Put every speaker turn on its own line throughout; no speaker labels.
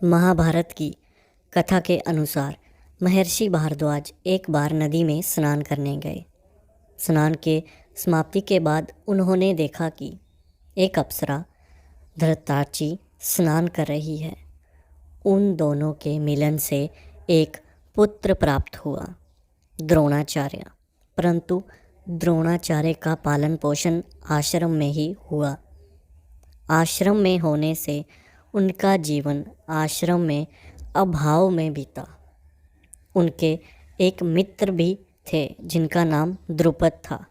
महाभारत की कथा के अनुसार महर्षि भारद्वाज एक बार नदी में स्नान करने गए। स्नान के समाप्ति के बाद उन्होंने देखा कि एक अप्सरा धृतराष्ट्र स्नान कर रही है। उन दोनों के मिलन से एक पुत्र प्राप्त हुआ, द्रोणाचार्य। परंतु द्रोणाचार्य का पालन पोषण आश्रम में ही हुआ। आश्रम में होने से उनका जीवन आश्रम में अभाव में बीता। उनके एक मित्र भी थे जिनका नाम द्रुपद था।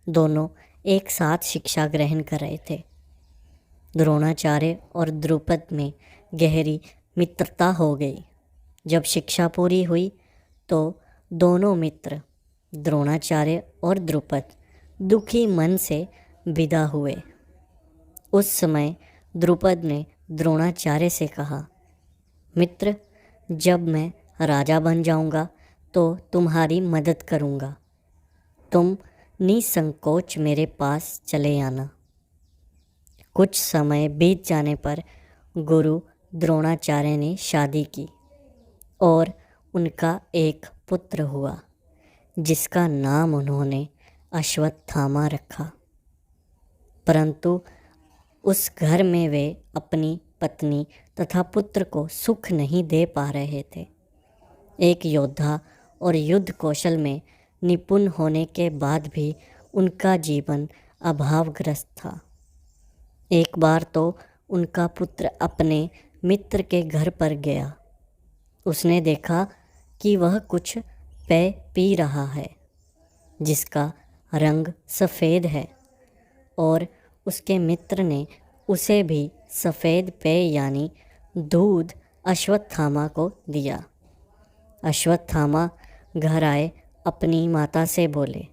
दोनों एक साथ शिक्षा ग्रहण कर रहे थे। द्रोणाचार्य और द्रुपद में गहरी मित्रता हो गई। जब शिक्षा पूरी हुई तो दोनों मित्र द्रोणाचार्य और द्रुपद दुखी मन से विदा हुए। उस समय द्रुपद ने द्रोणाचार्य से कहा, मित्र, जब मैं राजा बन जाऊंगा तो तुम्हारी मदद करूंगा। तुम निसंकोच मेरे पास चले आना। कुछ समय बीत जाने पर गुरु द्रोणाचार्य ने शादी की और उनका एक पुत्र हुआ, जिसका नाम उन्होंने अश्वत्थामा रखा। परंतु उस घर में वे अपनी पत्नी तथा पुत्र को सुख नहीं दे पा रहे थे। एक योद्धा और युद्ध कौशल में निपुण होने के बाद भी उनका जीवन अभावग्रस्त था। एक बार तो उनका पुत्र अपने मित्र के घर पर गया। उसने देखा कि वह कुछ पेय पी रहा है जिसका रंग सफ़ेद है, और उसके मित्र ने उसे भी सफ़ेद पेय यानी दूध अश्वत्थामा को दिया। अश्वत्थामा घर आए अपनी माता से बोले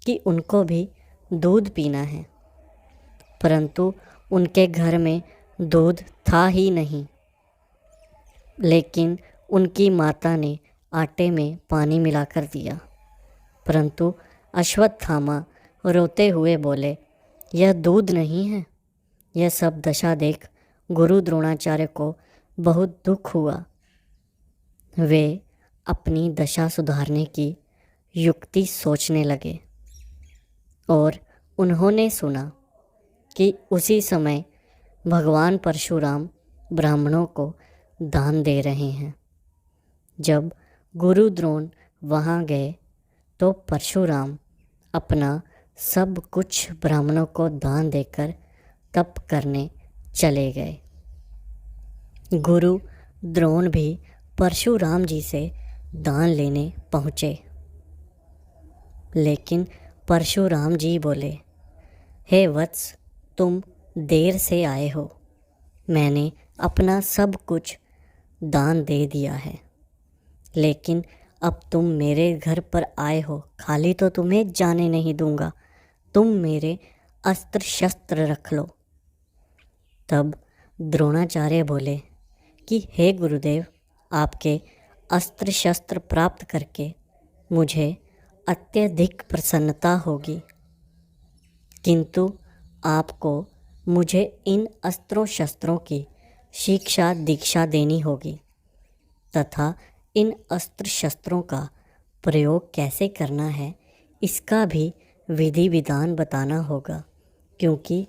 कि उनको भी दूध पीना है, परंतु उनके घर में दूध था ही नहीं। लेकिन उनकी माता ने आटे में पानी मिलाकर दिया। परंतु अश्वत्थामा रोते हुए बोले, यह दूध नहीं है। यह सब दशा देख गुरु द्रोणाचार्य को बहुत दुख हुआ। वे अपनी दशा सुधारने की युक्ति सोचने लगे और उन्होंने सुना कि उसी समय भगवान परशुराम ब्राह्मणों को दान दे रहे हैं। जब गुरु द्रोण वहाँ गए तो परशुराम अपना सब कुछ ब्राह्मणों को दान देकर तप करने चले गए। गुरु द्रोण भी परशुराम जी से दान लेने पहुँचे, लेकिन परशुराम जी बोले, हे वत्स, तुम देर से आए हो। मैंने अपना सब कुछ दान दे दिया है, लेकिन अब तुम मेरे घर पर आए हो, खाली तो तुम्हें जाने नहीं दूंगा। तुम मेरे अस्त्र शस्त्र रख लो। तब द्रोणाचार्य बोले कि हे गुरुदेव, आपके अस्त्र शस्त्र प्राप्त करके मुझे अत्यधिक प्रसन्नता होगी, किंतु आपको मुझे इन अस्त्रों शस्त्रों की शिक्षा दीक्षा देनी होगी तथा इन अस्त्र शस्त्रों का प्रयोग कैसे करना है इसका भी विधि विधान बताना होगा, क्योंकि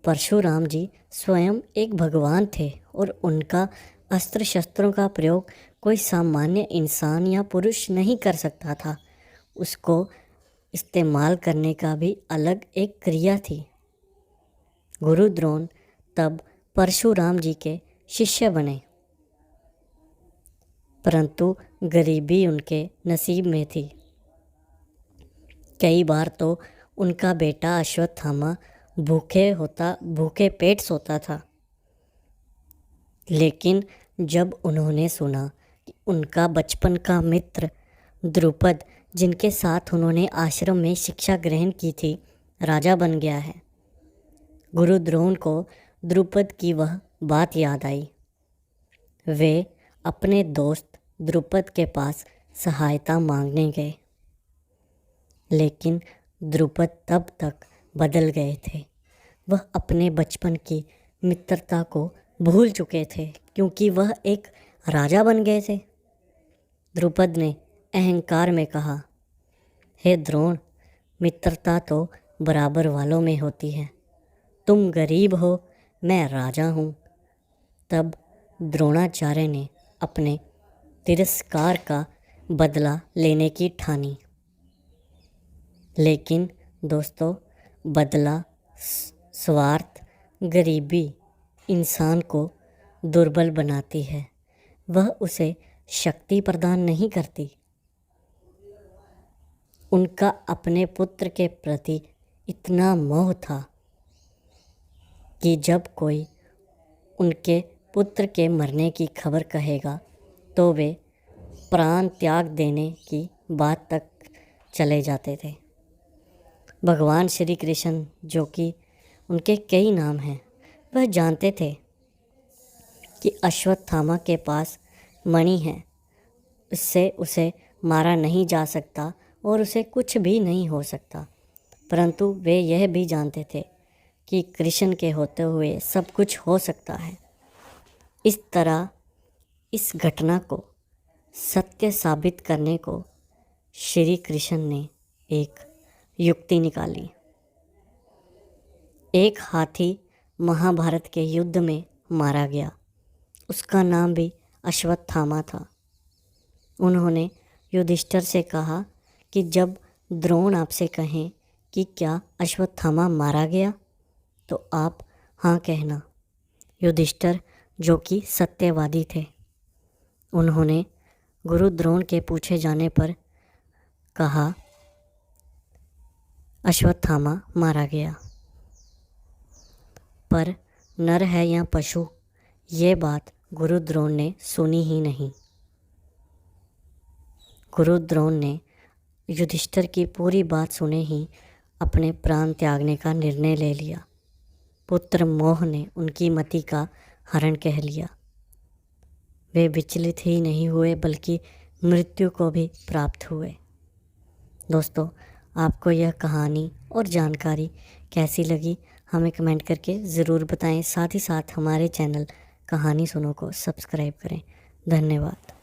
परशुराम जी स्वयं एक भगवान थे और उनका अस्त्र शस्त्रों का प्रयोग कोई सामान्य इंसान या पुरुष नहीं कर सकता था। उसको इस्तेमाल करने का भी अलग एक क्रिया थी। गुरु द्रोण तब परशुराम जी के शिष्य बने, परंतु गरीबी उनके नसीब में थी। कई बार तो उनका बेटा अश्वत्थामा भूखे पेट सोता था। लेकिन जब उन्होंने सुना कि उनका बचपन का मित्र द्रुपद, जिनके साथ उन्होंने आश्रम में शिक्षा ग्रहण की थी, राजा बन गया है, गुरु द्रोण को द्रुपद की वह बात याद आई। वे अपने दोस्त द्रुपद के पास सहायता मांगने गए, लेकिन द्रुपद तब तक बदल गए थे। वह अपने बचपन की मित्रता को भूल चुके थे क्योंकि वह एक राजा बन गए थे। द्रुपद ने अहंकार में कहा, हे द्रोण, मित्रता तो बराबर वालों में होती है। तुम गरीब हो, मैं राजा हूँ। तब द्रोणाचार्य ने अपने तिरस्कार का बदला लेने की ठानी। लेकिन दोस्तों, बदला, स्वार्थ, गरीबी इंसान को दुर्बल बनाती है, वह उसे शक्ति प्रदान नहीं करती। उनका अपने पुत्र के प्रति इतना मोह था कि जब कोई उनके पुत्र के मरने की खबर कहेगा तो वे प्राण त्याग देने की बात तक चले जाते थे। भगवान श्री कृष्ण, जो कि उनके कई नाम हैं, वह जानते थे कि अश्वत्थामा के पास मणि है, उससे उसे मारा नहीं जा सकता और उसे कुछ भी नहीं हो सकता। परंतु वे यह भी जानते थे कि कृष्ण के होते हुए सब कुछ हो सकता है। इस तरह इस घटना को सत्य साबित करने को श्री कृष्ण ने एक युक्ति निकाली। एक हाथी महाभारत के युद्ध में मारा गया, उसका नाम भी अश्वत्थामा था। उन्होंने युधिष्ठिर से कहा कि जब द्रोण आपसे कहें कि क्या अश्वत्थामा मारा गया, तो आप हाँ कहना। युधिष्ठिर, जो कि सत्यवादी थे, उन्होंने गुरु द्रोण के पूछे जाने पर कहा, अश्वत्थामा मारा गया। पर नर है या पशु, ये बात गुरु द्रोण ने सुनी ही नहीं। गुरु द्रोण ने युधिष्ठिर की पूरी बात सुने ही अपने प्राण त्यागने का निर्णय ले लिया। पुत्र मोह ने उनकी मति का हरण कह लिया। वे विचलित ही नहीं हुए बल्कि मृत्यु को भी प्राप्त हुए। दोस्तों, आपको यह कहानी और जानकारी कैसी लगी हमें कमेंट करके ज़रूर बताएं। साथ ही साथ हमारे चैनल कहानी सुनो को सब्सक्राइब करें। धन्यवाद।